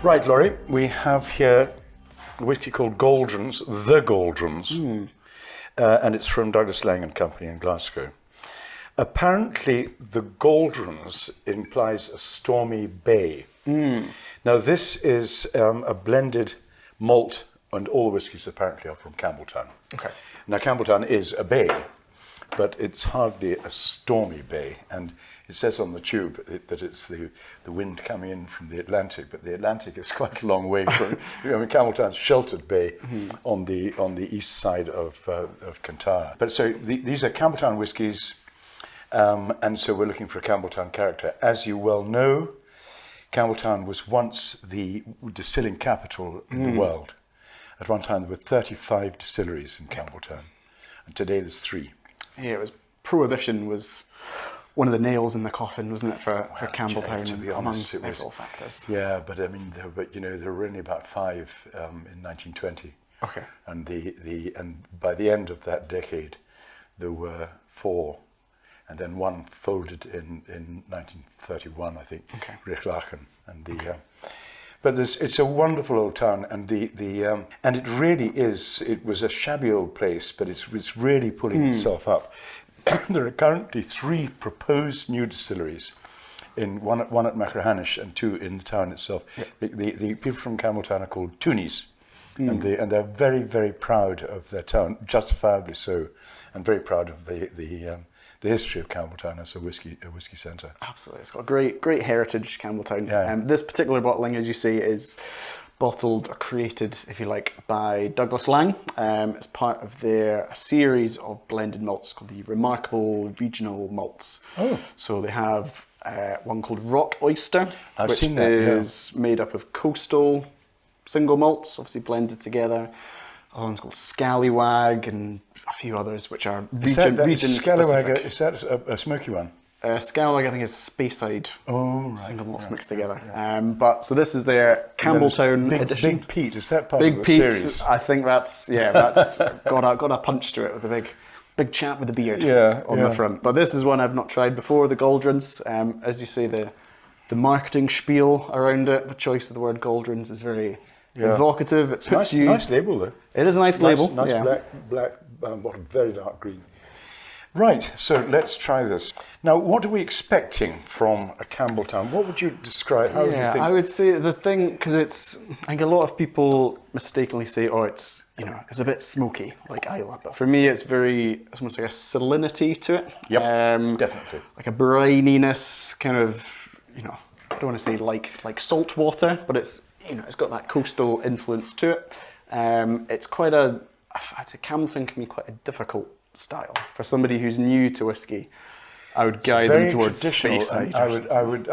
Right, Laurie, we have here a whisky called Gauldrons, the Gauldrons, and it's from Douglas Laing and Company in Glasgow. Apparently, the Gauldrons implies a stormy bay. Now, this is a blended malt, and all the whiskies apparently are from Campbeltown. Okay. Now, Campbeltown is a bay, but it's hardly a stormy bay, and it says on the tube that it's the wind coming in from the Atlantic, but the Atlantic is quite a long way from. Campbeltown's sheltered bay on the east side of Kintyre. But so these are Campbeltown whiskies, and so we're looking for a Campbeltown character. As you well know, Campbeltown was once the distilling capital in the world. At one time, there were 35 distilleries in Campbeltown, and today there's 3. Yeah, it was Prohibition was one of the nails in the coffin, wasn't it, for Campbelltown, to be among honest, several factors. Yeah, but I mean, there were only about 5 in 1920. Okay. And by the end of that decade, there were 4, and then 1 folded in 1931, I think. Okay. Rechlachen, and but it's a wonderful old town, and and it really is. It was a shabby old place, but it's really pulling itself up. There are currently 3 proposed new distilleries, one at Machrihanish and 2 in the town itself. Yeah. The people from Campbeltown are called Toonies, and they're very, very proud of their town, justifiably so, and very proud of the history of Campbeltown as a whiskey centre. Absolutely, it's got great heritage, Campbeltown. Yeah. This particular bottling, as you say, is bottled or created, if you like, by Douglas Laing. It's part of their series of blended malts called the Remarkable Regional Malts. Oh. So they have one called Rock Oyster, which is made up of coastal single malts, obviously blended together. Other one's called Scallywag, and a few others which are region Scallywag, is that a smoky one? Scallywag, I think, is Speyside single malts mixed together. Yeah. But so this is their Campbeltown edition. Big Pete, is that part Big of the Pete, series? I think that's got a punch to it with a big chap with a beard on the front. But this is one I've not tried before, the Gauldrons. As you say, the marketing spiel around it, the choice of the word Gauldrons is very evocative. It's nice label though. It is a nice label. Nice black bottom, very dark green. Right, so let's try this. Now, what are we expecting from a Campbeltown? What would you describe? How would you think? I would say the thing, because I think a lot of people mistakenly say, it's a bit smoky, like Islay. But for me, it's almost like a salinity to it. Yep, definitely. Like a brininess, kind of, I don't want to say like salt water, but it's got that coastal influence to it. It's quite I'd say Campbeltown can be quite a difficult style for somebody who's new to whiskey. I would guide them towards Speyside. I would,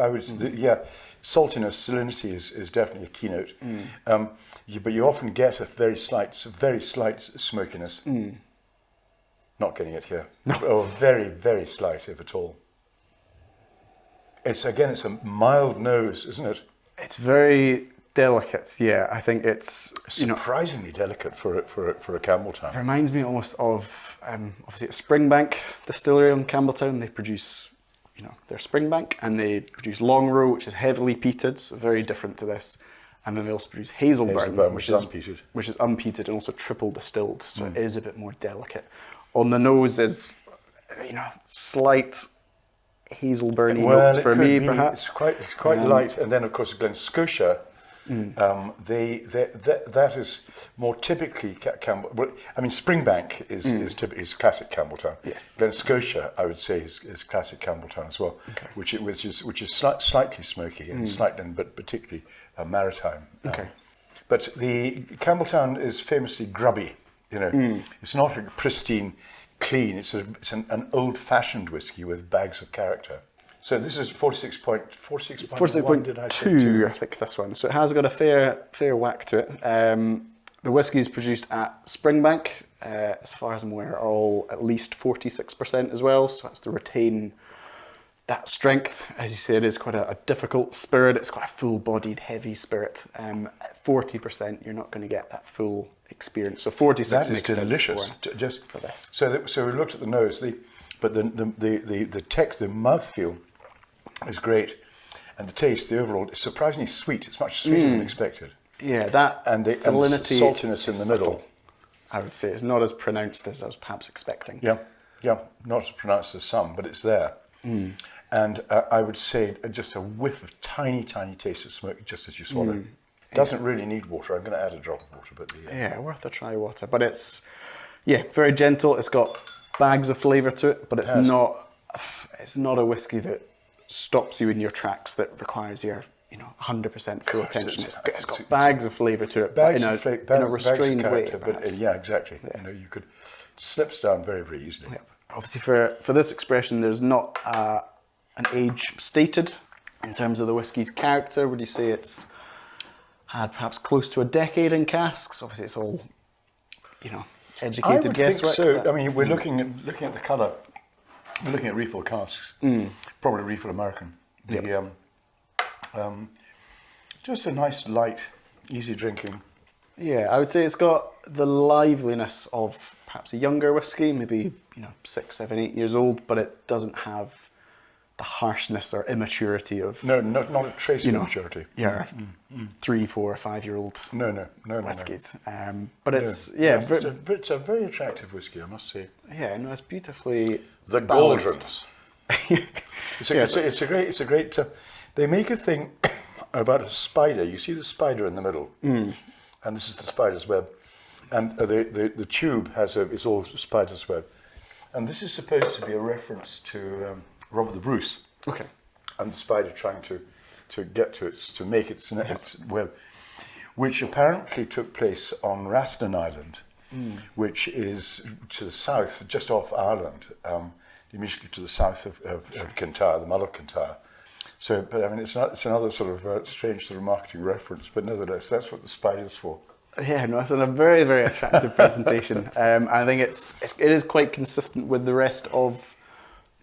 saltiness, salinity is definitely a keynote. But you often get a very slight smokiness. Not getting it here. No. Or very, very slight, if at all. It's a mild nose, isn't it? It's very delicate. Yeah, I think it's surprisingly delicate for a Campbeltown. It reminds me almost of obviously a Springbank distillery in Campbeltown. They produce their Springbank, and they produce Longrow, which is heavily peated, so very different to this. And then they also produce Hazelburn, which is unpeated and also triple distilled, so it is a bit more delicate. On the nose is slight Hazelburny notes for me, perhaps. It's quite light, and then of course Glen Scotia. That is more typically Campbell. Well, I mean, Springbank is classic Campbeltown. Yes. Glen Scotia, I would say, is classic Campbeltown as well, which is slightly smoky and but particularly maritime. Okay. But the Campbeltown is famously grubby. It's not a pristine, clean. It's an old-fashioned whiskey with bags of character. So this is 46.1, did I say 2? I think this one. So it has got a fair whack to it. The whiskey is produced at Springbank, as far as I'm aware, are all at least 46% as well. So that's to retain that strength. As you say, it is quite a difficult spirit. It's quite a full-bodied, heavy spirit. At 40%, you're not going to get that full experience. So 46 That is makes sense delicious. Just for this. So we looked at the nose, but the text, the mouthfeel is great, and the taste, the overall, is surprisingly sweet. It's much sweeter than expected. Yeah, that And the salinity, saltiness in the middle. subtle, I would say it's not as pronounced as I was perhaps expecting. Yeah, not as pronounced as some, but it's there. And I would say just a whiff of tiny taste of smoke just as you swallow. Doesn't really need water. I'm going to add a drop of water, but yeah, worth a try water. But it's very gentle. It's got bags of flavour to it, but it's not a whiskey that stops you in your tracks, that requires your 100% full attention. It's got bags of flavour to it, but in a restrained way. But yeah, exactly. Yeah. You could slips down very, very easily. Yeah. Obviously, for this expression, there's not an age stated in terms of the whiskey's character. Would you say it's had perhaps close to a decade in casks? Obviously, it's all educated guesswork. I would think so. I mean, we're looking at the colour. We're looking at refill casks, probably refill American. Just a nice, light, easy drinking. Yeah, I would say it's got the liveliness of perhaps a younger whiskey, maybe 6, 7, 8 years old, but it doesn't have the harshness or immaturity of not a trace of immaturity. Yeah, 3, 4, 5-year-old No. whiskies. But it's it's a very attractive whiskey, I must say. Yeah, no, it's beautifully The balanced. Gauldrons. It's a great. They make a thing about a spider. You see the spider in the middle, and this is the spider's web, and the tube it's all spider's web, and this is supposed to be a reference to Robert the Bruce. Okay. And the spider trying to get to make its web, which apparently took place on Rathlin Island, which is to the south, just off Ireland, immediately to the south of Kintyre, the Mull of Kintyre. So, but I mean, it's another sort of strange sort of marketing reference, but nevertheless, that's what the spider's for. Yeah, no, it's a very, very attractive presentation. I think it is quite consistent with the rest of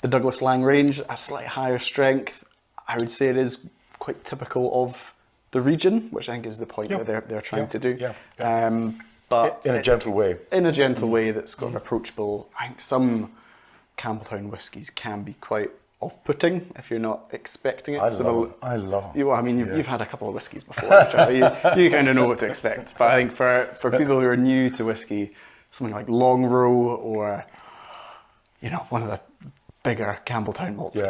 the Douglas Laing range, a slightly higher strength. I would say it is quite typical of the region, which I think is the point that they're trying to do. But in a gentle way. In a gentle way that's got approachable. I think some Campbeltown whiskies can be quite off-putting if you're not expecting it. I love them. I mean, you've had a couple of whiskies before, Charlie. You kind of know what to expect. But I think for people who are new to whiskey, something like Long Row or one of the bigger Campbeltown malts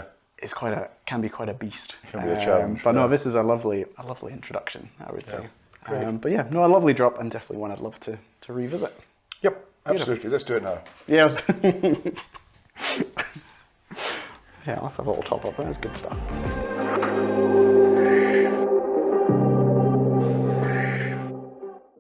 can be quite a beast. It can be a challenge. But no, this is a lovely introduction, I would say. But yeah, no, a lovely drop, and definitely one I'd love to revisit. Yep, absolutely. Let's do it now. Yes. Yeah, let's have a little top up. That's good stuff.